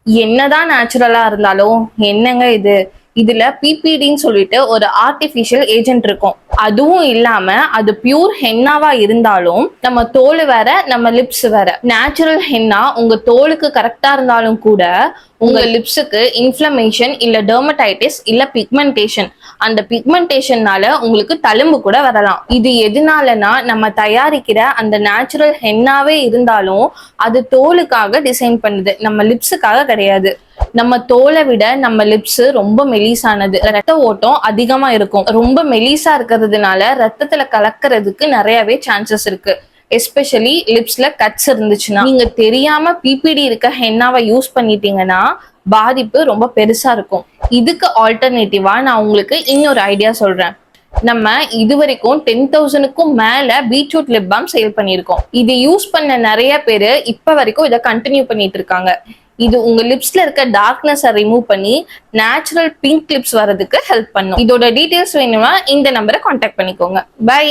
என்னதான் நேச்சுரலா இருந்தாலும் என்னங்க இது, இதுல பிபிடின்னு சொல்லிட்டு ஒரு ஆர்டிபிஷியல் ஏஜென்ட் இருக்கும். அதுவும் இல்லாம அது பியூர் ஹென்னாவா இருந்தாலும் நம்ம தோல் வேற, நம்ம லிப்ஸ் வேற. நேச்சுரல் ஹென்னா உங்க தோலுக்கு கரெக்டா இருந்தாலும் கூட உங்க லிப்ஸுக்கு இன்ஃப்ளமேஷன் இல்ல டெர்மடைட்டிஸ் இல்ல பிக்மெண்டேஷன், அந்த பிக்மெண்டேஷன்னால உங்களுக்கு தழும்பு கூட வரலாம். இது எதனாலனா நம்ம தயாரிக்கிற அந்த நேச்சுரல் ஹென்னாவே இருந்தாலும் அது தோலுக்காக டிசைன் பண்ணுது, நம்ம லிப்ஸுக்காக கிடையாது. நம்ம தோலை விட நம்ம லிப்ஸ் ரொம்ப மெலிசானது, ரத்த ஓட்டம் அதிகமா இருக்கும். ரொம்ப மெலிசா இருக்கிறதுனால ரத்தத்துல கலக்கிறதுக்கு நிறையவே சான்சஸ் இருக்கு. எஸ்பெஷலி லிப்ஸ்ல கட்ஸ் இருந்துச்சுன்னா, நீங்க தெரியாம பிபிடி இருக்க ஹென்னாவை யூஸ் பண்ணிட்டீங்கன்னா பாதிப்பு ரொம்ப பெருசா இருக்கும். இதுக்கு ஆல்டர்னேட்டிவா நான் உங்களுக்கு இன்னொரு ஐடியா சொல்றேன். நம்ம இது வரைக்கும் 10,000க்கும் மேல பீட்ரூட் லிப் பாம் சேல் பண்ணியிருக்கோம். இது யூஸ் பண்ண நிறைய பேரு இப்ப வரைக்கும் இதை கண்டினியூ பண்ணிட்டு இருக்காங்க. இது உங்க லிப்ஸ்ல இருக்க டார்க்னஸ் ரிமூவ் பண்ணி நேச்சுரல் பிங்க் லிப்ஸ் வரதுக்கு ஹெல்ப் பண்ணும். இதோட டீடைல்ஸ் வேணும்னா இந்த நம்பரை கான்டாக்ட் பண்ணிக்கோங்க. பை.